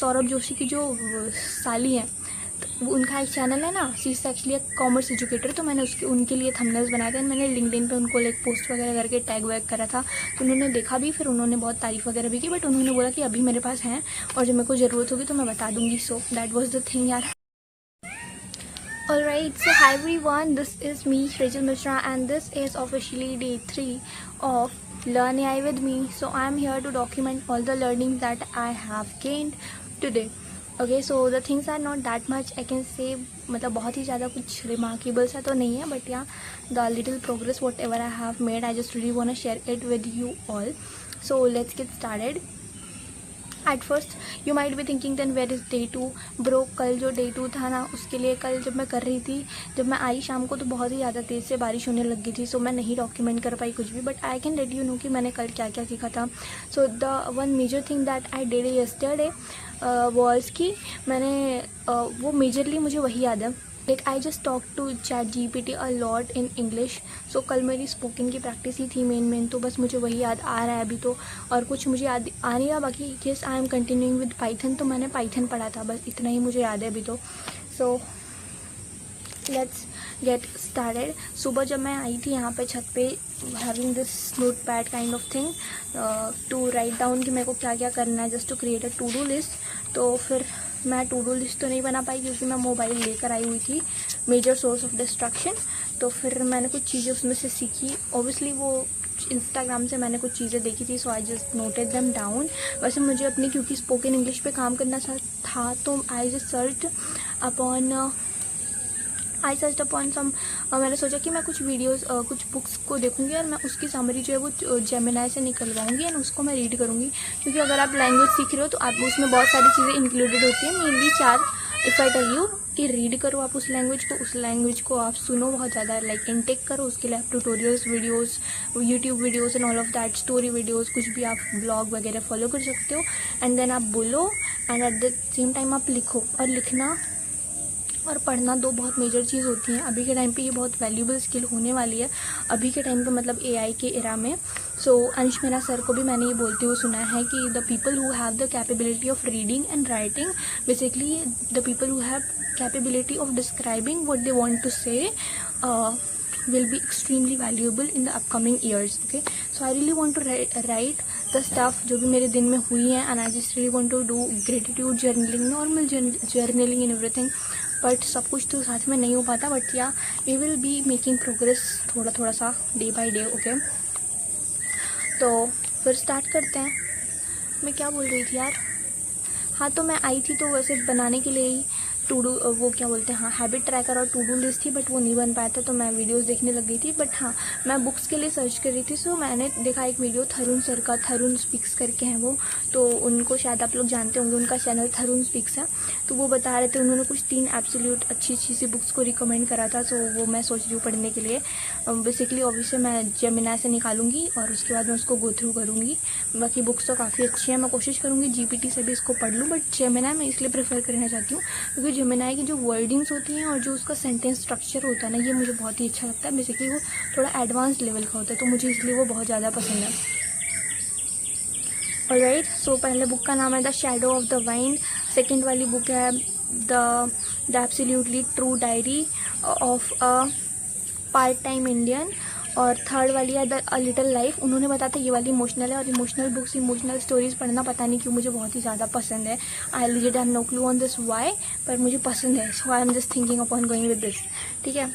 सौरभ जोशी की जो साली हैं, तो उनका एक चैनल है ना, शी इज़ एक्चुअली एक कॉमर्स एजुकेटर, तो मैंने उनके लिए थंबनेल्स बनाए थे। मैंने लिंक्डइन पे उनको लाइक पोस्ट वगैरह करके टैग वैग करा था, तो उन्होंने देखा भी, फिर उन्होंने बहुत तारीफ़ वगैरह भी की, बट उन्होंने बोला कि अभी मेरे पास हैं और जब मेरे को ज़रूरत होगी तो मैं बता दूँगी। So that was the thing यार। Alright, so hi everyone, this is me Rachel Mishra and this is officially day 3 of Learn AI with me. So I am here to document all the learnings that I have gained today. Okay, so the things are not that much I can say, मतलब बहुत ही ज़्यादा कुछ remarkable सा तो नहीं है, but yeah, the little progress whatever I have made, I just really want to share it with you all. So let's get started. At first you might be thinking then where is day 2 bro. कल जो day 2 था ना, उसके लिए कल जब मैं कर रही थी, जब मैं आई शाम को तो बहुत ही ज़्यादा तेज़ से बारिश होने लग गई थी, सो मैं नहीं डॉक्यूमेंट कर पाई कुछ भी, but I can let you know कि मैंने कल क्या क्या सीखा था। So the one major thing that I did yesterday was कि मैंने वो मेजरली मुझे वही याद है, like I just talk to ChatGPT a lot in English. So कल मेरी स्पोकन की प्रैक्टिस ही थी मेन, तो बस मुझे वही याद आ रहा है अभी तो, और कुछ मुझे याद आ नहीं रहा। बाकी yes, I am continuing with Python, तो मैंने पाइथन पढ़ा था, बस इतना ही मुझे याद है अभी तो। So let's get started. सुबह जब मैं आई थी यहाँ पे छत पे, having this note pad kind of thing to write down कि मेरे को क्या क्या करना है, just to create a to do list. तो फिर मैं टू डू लिस्ट तो नहीं बना पाई क्योंकि मैं मोबाइल लेकर आई हुई थी, मेजर सोर्स ऑफ डिस्ट्रैक्शन। तो फिर मैंने कुछ चीज़ें उसमें से सीखी, ओबियसली वो इंस्टाग्राम से मैंने कुछ चीज़ें देखी थी, so I just noted them down. वैसे मुझे अपनी क्योंकि स्पोकन इंग्लिश पे काम करना था, तो आई जस्ट सर्च अपॉन सम, मैंने सोचा कि मैं कुछ वीडियोस कुछ बुक्स को देखूंगी और मैं उसकी समरी जो है वो जेमिनाई से निकलवाऊंगी एंड उसको मैं रीड करूंगी। क्योंकि अगर आप लैंग्वेज सीख रहे हो तो आप उसमें बहुत सारी चीज़ें इंक्लूडेड होती हैं, mainly 4। If I tell you कि रीड करो आप उस लैंग्वेज को आप सुनो बहुत ज़्यादा, लाइक इनटेक करो, उसके लिए आप tutorials videos, YouTube videos and all of that, story videos, कुछ भी आप ब्लॉग वगैरह फॉलो कर सकते हो। एंड देन आप बोलो and at the same time आप लिखो। और लिखना और पढ़ना दो बहुत मेजर चीज़ होती हैं। अभी के टाइम पे ये बहुत वैल्यूबल स्किल होने वाली है, अभी के टाइम पे मतलब AI के एरा में। सो अंश मेरा सर को भी मैंने ये बोलते हुए सुना है कि the people who have the capability of reading and writing, basically the people who have capability of describing what they want to say will be extremely valuable in the upcoming years. Okay, so I really want to write the stuff जो भी मेरे दिन में हुई हैं, and I just really want to do gratitude journaling, normal journaling and everything, but सब कुछ तो साथ में नहीं हो पाता, but yeah we will be making progress थोड़ा सा डे बाय डे। ओके, तो फिर स्टार्ट करते हैं। मैं क्या बोल रही थी यार, हाँ, तो मैं आई थी तो वैसे बनाने के लिए ही टू डू, वो क्या बोलते हैं, हाँ, हैबिट ट्रैकर और टू डू लिस्ट थी, बट वो नहीं बन पाया था, तो मैं वीडियोस देखने लग गई थी। बट हाँ, मैं बुक्स के लिए सर्च कर रही थी, सो मैंने देखा एक वीडियो थरुण सर का, थरुण स्पीक्स करके हैं वो, तो उनको शायद आप लोग जानते होंगे, उनका चैनल थरुण स्पीक्स है। तो वो बता रहे थे, उन्होंने कुछ 3 एब्सोल्यूट अच्छी सी बुक्स को रिकमेंड करा था, सो वो मैं सोच रही हूँ पढ़ने के लिए। बेसिकली ऑब्वियसली मैं जेमिनाई से निकालूंगी और उसके बाद मैं उसको गो थ्रू करूँगी। बाकी बुक्स तो काफ़ी अच्छी हैं, मैं कोशिश करूँगी GPT से भी इसको पढ़ लूँ, बट जेमिनाई मैं इसलिए प्रेफर करना चाहती हूँ क्योंकि जेमिनाई की जो वर्डिंग्स होती हैं और जो उसका सेंटेंस स्ट्रक्चर होता है ना, ये मुझे बहुत ही अच्छा लगता है। बेसिकली वो थोड़ा एडवांस लेवल का होता है, तो मुझे इसलिए वो बहुत ज़्यादा पसंद है। ऑलराइट, सो पहले बुक का नाम है the shadow of the wind, second वाली बुक है the absolutely true diary of a part time Indian, और थर्ड वाली है द अ लिटिल लाइफ। उन्होंने बताया था ये वाली इमोशनल है, और इमोशनल बुक्स, इमोशनल स्टोरीज पढ़ना पता नहीं क्यों मुझे बहुत ही ज़्यादा पसंद है। I legit have no clue on this why, पर मुझे पसंद है, so I am just thinking upon going with this. ठीक है,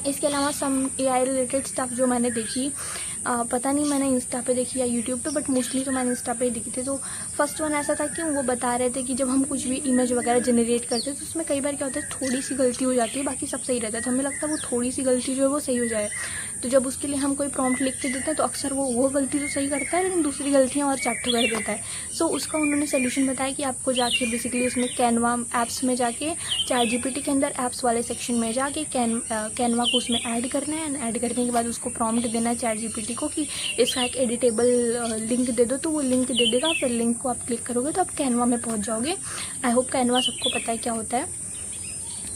इसके अलावा सम AI रिलेटेड स्टफ जो मैंने देखी, पता नहीं मैंने इंस्टा पे देखी या यूट्यूब पे, बट मोस्टली तो मैंने इंस्टा पे ही देखी थी। तो फर्स्ट वन ऐसा था कि वो बता रहे थे कि जब हम कुछ भी इमेज वगैरह जनरेट करते हैं तो उसमें कई बार क्या होता है, थोड़ी सी गलती हो जाती है, बाकी सब सही रहता है। तो हमें लगता है वो थोड़ी सी गलती जो है वो सही हो जाए, तो जब उसके लिए हम कोई प्रॉम्प्ट लिख के देते हैं तो अक्सर वो गलती तो सही करता है, लेकिन दूसरी गलतियाँ और चाटू कर देता है। सो उसका उन्होंने सोल्यूशन बताया कि आपको जाके बेसिकली उसमें कैनवा ऐप्स में जाके, ChatGPT के अंदर ऐप्स वाले सेक्शन में जाके कैनवा को उसमें ऐड करना है, एंड ऐड करने के बाद उसको प्रॉम्प्ट देना है ChatGPT को कि इसका एक एडिटेबल लिंक दे दो, तो वो लिंक दे देगा। फिर लिंक को आप क्लिक करोगे तो आप कैनवा में पहुंच जाओगे। आई होप कैनवा सबको पता है क्या होता है।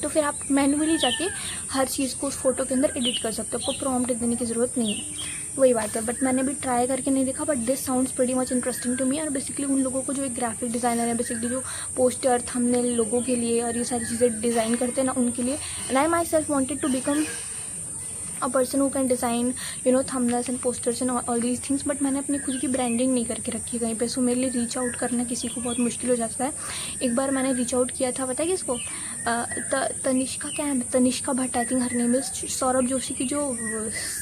तो फिर आप मैन्युअली जाके हर चीज़ को उस फोटो के अंदर एडिट कर सकते हो, आपको प्रॉम्प्ट देने की ज़रूरत नहीं है। वही बात है, बट मैंने भी ट्राई करके नहीं देखा, but this sounds pretty much interesting to me. और बेसिकली उन लोगों को जो एक ग्राफिक डिज़ाइनर है, बेसिकली जो पोस्टर थंबनेल लोगों के लिए और ये सारी चीज़ें डिज़ाइन करते हैं ना, उनके लिए, and I myself wanted to become a person who can design thumbnails and posters and all these things, but मैंने अपनी खुद की ब्रांडिंग नहीं करके रखी कहीं पे। सो मेरे लिए रीच आउट करना किसी को बहुत मुश्किल हो जाता है। एक बार मैंने रीच आउट किया था, पता है किसको? तनिष्का, क्या है, Tanishka Bhatt, I think her name is, Saurabh Joshi की जो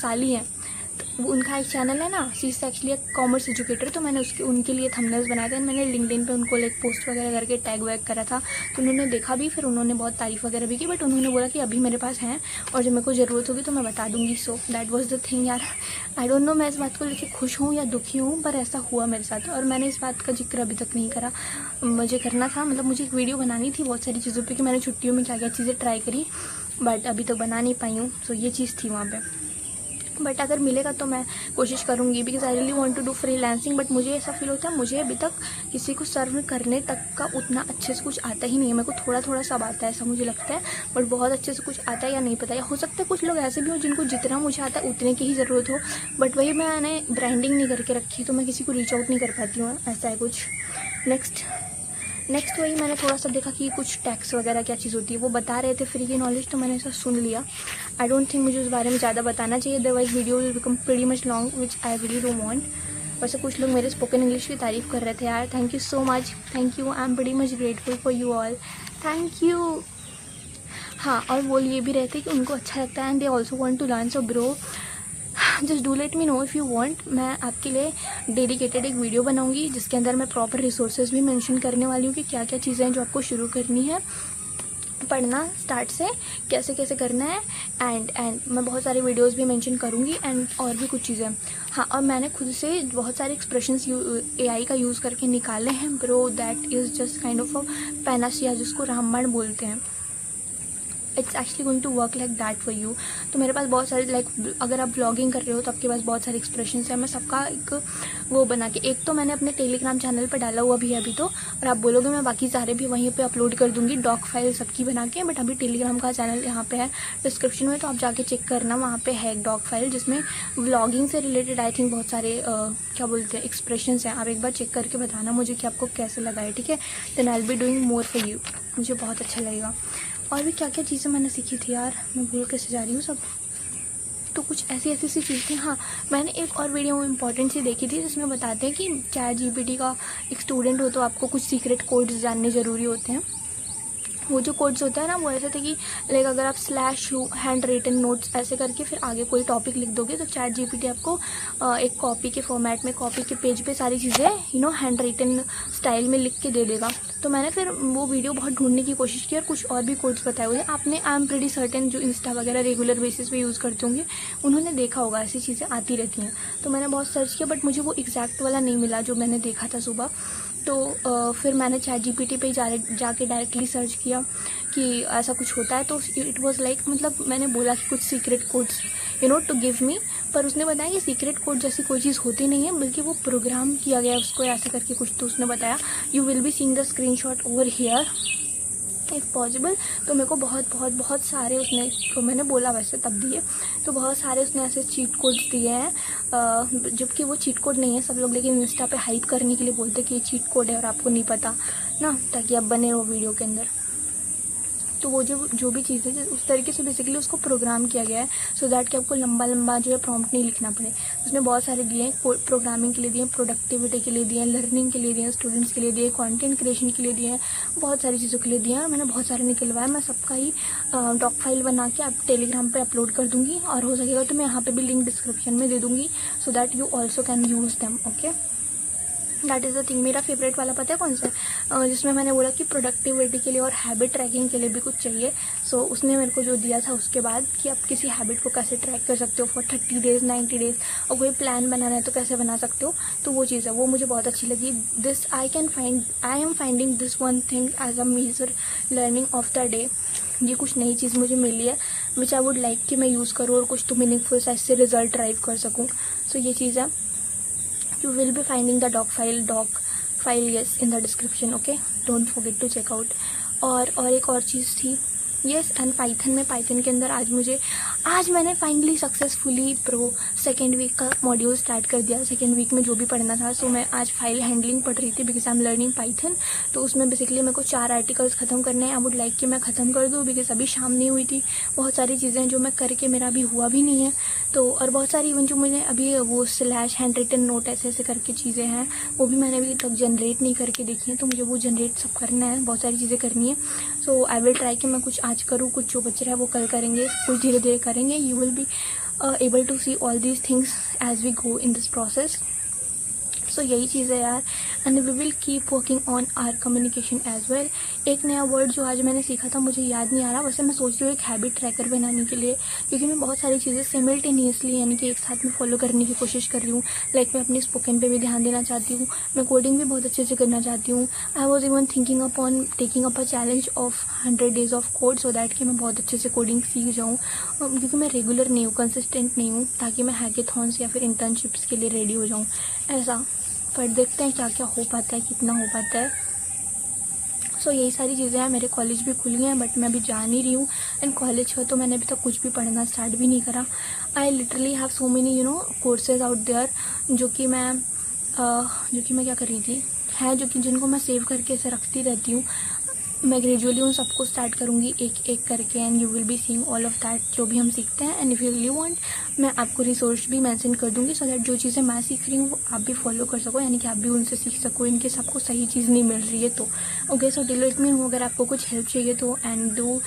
साली हैं, तो उनका एक चैनल है ना, शी इज़ एक्चुअली एक कॉमर्स एजुकेटर। तो मैंने उनके लिए थंबनेल्स बनाए थे, मैंने लिंक्डइन पे उनको लाइक पोस्ट वगैरह करके टैग वैग करा था। तो उन्होंने देखा भी, फिर उन्होंने बहुत तारीफ़ वगैरह भी की, बट उन्होंने बोला कि अभी मेरे पास हैं और जब मेरे को ज़रूरत होगी तो मैं बता दूँगी। So that was the thing यार। आई डोंट नो मैं इस बात को लेकर खुश हूँ या दुखी हूँ, पर ऐसा हुआ मेरे साथ और मैंने इस बात का जिक्र अभी तक नहीं करा। मुझे करना था, मतलब मुझे एक वीडियो बनानी थी बहुत सारी चीज़ों पर कि मैंने छुट्टियों में क्या क्या चीज़ें ट्राई करी, बट अभी तक बना नहीं पाई हूँ। सो ये चीज़ थी वहाँ पर, बट अगर मिलेगा तो मैं कोशिश करूँगी, because I really want to do freelancing. But मुझे ऐसा फील होता है मुझे अभी तक किसी को सर्व करने तक का उतना अच्छे से कुछ आता ही नहीं है। मेरे को थोड़ा थोड़ा सब आता है, ऐसा मुझे लगता है, बट बहुत अच्छे से कुछ आता है या नहीं पता, या हो सकता है कुछ लोग ऐसे भी हो जिनको जितना मुझे आता है उतने की ही ज़रूरत हो, बट वही मैंने ब्रांडिंग नहीं करके रखी, तो मैं किसी को रीच आउट नहीं कर पाती हूँ, ऐसा है कुछ। नेक्स्ट वही मैंने थोड़ा सा देखा कि कुछ टैक्स वगैरह क्या चीज़ होती है, वो बता रहे थे फ्री की नॉलेज, तो मैंने ऐसा सुन लिया। आई डोंट थिंक मुझे उस बारे में ज़्यादा बताना चाहिए, otherwise video will become pretty much long, which I really don't want. वैसे कुछ लोग मेरे स्पोकन इंग्लिश की तारीफ़ कर रहे थे यार, thank you so much, thank you, I am pretty much grateful for you all, thank you. हाँ, और बोल ये भी रहे थे कि उनको अच्छा लगता है and they also want to learn, so bro just do let me know if you want. मैं आपके लिए डेडिकेटेड एक वीडियो बनाऊंगी जिसके अंदर मैं प्रॉपर रिसोर्सेज भी मेंशन करने वाली हूँ कि क्या क्या चीज़ें हैं जो आपको शुरू करनी है पढ़ना स्टार्ट से, कैसे कैसे करना है, एंड मैं बहुत सारे वीडियोस भी मेंशन करूँगी एंड और भी कुछ चीज़ें। हाँ, और मैंने खुद से बहुत सारे एक्सप्रेशंस AI का यूज़ करके निकाले हैं bro, that is just kind of a panacea, जिसको रामबाण बोलते हैं। It's actually going to work like that for you. तो मेरे पास बहुत सारे लाइक अगर आप ब्लॉगिंग कर रहे हो तो आपके पास बहुत सारे एक्सप्रेशंस हैं, मैं सबका एक वो बना के, एक तो मैंने अपने टेलीग्राम चैनल पर डाला हुआ भी है अभी तो, और आप बोलोगे मैं बाकी सारे भी वहीं पे अपलोड कर दूंगी डॉक फाइल सबकी बना के, बट अभी टेलीग्राम का चैनल यहाँ पे है डिस्क्रिप्शन में, तो आप जाके चेक करना, वहाँ पे है एक डॉक फाइल जिसमें व्लॉगिंग से रिलेटेड आई थिंक बहुत सारे क्या बोलते हैं एक्सप्रेशंस हैं। आप एक बार चेक करके बताना मुझे कि आपको कैसे लगा है, ठीक है? Then I will be doing more for you, मुझे बहुत अच्छा लगेगा। और भी क्या क्या चीज़ें मैंने सीखी थी यार, मैं भूल कैसे जा रही हूँ सब, तो कुछ ऐसी सी चीज़ थी। हाँ, मैंने एक और वीडियो इंपॉर्टेंट सी देखी थी जिसमें बताते हैं कि ChatGPT का एक स्टूडेंट हो तो आपको कुछ सीक्रेट कोड्स जानने ज़रूरी होते हैं। वो जो कोड्स होता है ना, वो ऐसे थे कि लाइक अगर आप / हैंड रिटन नोट्स ऐसे करके फिर आगे कोई टॉपिक लिख दोगे तो ChatGPT आपको एक कॉपी के फॉर्मेट में, कॉपी के पेज पे सारी चीज़ें हैंड रिटन स्टाइल में लिख के दे देगा। तो मैंने फिर वो वीडियो बहुत ढूंढने की कोशिश की और कुछ और भी कोड्स बताए हुए हैं। आपने, आई एम प्रीटी सर्टेन, जो इंस्टा वगैरह रेगुलर बेसिस पे यूज़ करते होंगे उन्होंने देखा होगा, ऐसी चीज़ें आती रहती हैं। तो मैंने बहुत सर्च किया बट मुझे वो एग्जैक्ट वाला नहीं मिला जो मैंने देखा था सुबह। तो फिर मैंने ChatGPT पे जाके डायरेक्टली सर्च किया कि ऐसा कुछ होता है, तो इट वाज लाइक, मतलब मैंने बोला कि कुछ secret codes to give me, पर उसने बताया कि सीक्रेट कोड जैसी कोई चीज़ होती नहीं है, बल्कि वो प्रोग्राम किया गया है उसको ऐसे करके कुछ। तो उसने बताया you will be seeing the screenshot over here if possible. तो मेरे को बहुत सारे उसने, तो मैंने बोला वैसे तब दिए, तो बहुत सारे उसने ऐसे चीट कोड्स दिए हैं, जबकि वो चीट कोड नहीं है सब लोग, लेकिन इंस्टा पे हाइप करने के लिए बोलते हैं कि ये चीट कोड है और आपको नहीं पता ना, ताकि आप बने रहो वीडियो के अंदर। तो वो जो भी चीज़ें उस तरीके से बेसिकली उसको प्रोग्राम किया गया है सो दैट कि आपको लंबा जो है प्रॉम्प्ट नहीं लिखना पड़े। उसने बहुत सारे दिए हैं, प्रोग्रामिंग के लिए दिए, प्रोडक्टिविटी के लिए दिए, लर्निंग के लिए दिए, स्टूडेंट्स के लिए दिए, कंटेंट क्रिएशन के लिए दिए, बहुत सारी चीज़ों के लिए दिए हैं। मैंने बहुत सारे निकलवाया, मैं सबका ही डॉक फाइल बना के आप टेलीग्राम पर अपलोड कर दूँगी, और हो सकेगा तो मैं यहाँ पर भी लिंक डिस्क्रिप्शन में दे दूँगी so that you also can use them. Okay, that is the thing. मेरा फेवरेट वाला पता है कौन सा, जिसमें मैंने बोला कि प्रोडक्टिविटी के लिए और हैबिट ट्रैकिंग के लिए भी कुछ चाहिए। सो उसने मेरे को जो दिया था उसके बाद कि आप किसी हैबिट को कैसे ट्रैक कर सकते हो फॉर 30 डेज़ 90 डेज़, और कोई प्लान बनाना है तो कैसे बना सकते हो, तो वो चीज़ है, वो मुझे बहुत अच्छी लगी। I am finding this one thing as a major learning of the day. ये कुछ नई चीज़ मुझे मिली है विच आई वुड लाइक कि मैं यूज़ करूँ और कुछ तो मीनिंगफुल सा इससे रिजल्ट ड्राइव कर सकूँ। सो ये चीज़ है। You will be finding the doc file yes in the description, okay? Don't forget to check out। और एक और चीज़ थी, यस एंड पाइथन के अंदर आज मैंने finally successfully pro second week का मॉड्यूल स्टार्ट कर दिया। सेकेंड वीक में जो भी पढ़ना था, सो मैं आज फाइल हैंडलिंग पढ़ रही थी because I am learning Python. तो उसमें बेसिकली मेरे को 4 आर्टिकल्स ख़त्म करने हैं। आई वुड लाइक कि मैं ख़त्म कर दूँ बिकॉज अभी शाम नहीं हुई थी। बहुत सारी चीज़ें जो मैं करके मेरा अभी हुआ भी नहीं है, तो और बहुत सारी इवन जो मुझे अभी वो स्लैश हैंड रिटन नोट ऐसे करके चीज़ें हैं, वो भी मैंने अभी तक जनरेट नहीं करके देखी हैं, तो मुझे वो जनरेट सब करना है। बहुत सारी चीज़ें करनी है, सो आई विल ट्राई कि मैं कुछ आज करूँ, कुछ जो बच रहा है वो कल करेंगे, कुछ धीरे धीरे करेंगे। You will be able to see all these things as we go in this process. So यही चीज़ है यार, and we will keep working on our communication as well. एक नया वर्ड जो आज मैंने सीखा था, मुझे याद नहीं आ रहा, वैसे मैं सोच रही हूँ एक हैबिट ट्रैकर बनाने के लिए, क्योंकि मैं बहुत सारी चीज़ें सिमिल्टेनियसली यानी कि एक साथ में फॉलो करने की कोशिश कर रही हूँ। लाइक मैं अपनी स्पोकन पे भी ध्यान देना चाहती हूँ, मैं कोडिंग भी बहुत अच्छे से करना चाहती हूँ। I was even thinking upon taking up a challenge of 100 days of code, so that कि मैं बहुत अच्छे से कोडिंग सीख जाऊँ, क्योंकि मैं रेगुलर नहीं हूँ, कंसिस्टेंट नहीं हूँ, ताकि मैं हैकेथॉन्स या फिर इंटर्नशिप्स के लिए रेडी हो जाऊँ ऐसा। पर देखते हैं क्या क्या हो पाता है, कितना हो पाता है। सो यही सारी चीज़ें हैं। मेरे कॉलेज भी खुल गए हैं बट मैं अभी जा नहीं रही हूँ, एंड कॉलेज का तो मैंने अभी तक कुछ भी पढ़ना स्टार्ट भी नहीं करा। I literally have so many courses out there जो कि मैं क्या कर रही थी है, जो कि जिनको मैं सेव करके ऐसे रखती रहती हूँ। मैं ग्रेजुअली उन सबको स्टार्ट करूँगी एक एक करके, and you will be seeing all of that जो भी हम सीखते हैं। And if you really want, मैं आपको रिसोर्स भी मेंशन कर दूँगी, सो दैट जो चीज़ें मैं सीख रही हूँ वो आप भी फॉलो कर सको, यानी कि आप भी उनसे सीख सको, इनके सबको सही चीज़ नहीं मिल रही है तो। Okay, so do let me no अगर आपको कुछ हेल्प चाहिए तो, and do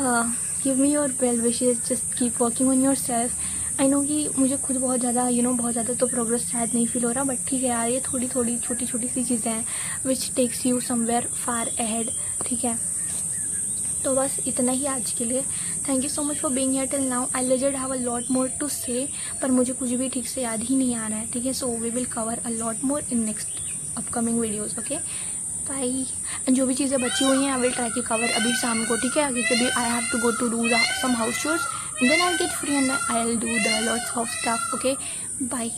give me your well wishes, just keep working on your self. I know कि मुझे खुद बहुत ज़्यादा बहुत ज़्यादा तो प्रोग्रेस शायद नहीं फील हो रहा, बट ठीक है यार, ये थोड़ी थोड़ी छोटी छोटी सी चीज़ें हैं which takes you somewhere far ahead. ठीक है, तो बस इतना ही आज के लिए। Thank you so much for being here till now. I legend have a lot more to say, पर मुझे कुछ भी ठीक से याद ही नहीं आ रहा है। ठीक है, so we will cover a lot more in next upcoming videos. Okay, bye. And जो भी चीज़ें बची हुई हैं आई विल ट्राई की कवर अभी शाम को। ठीक है, क्योंकि अभी I have to go to do some house chores, then I will get free and I will do the lots of stuff. Okay, bye.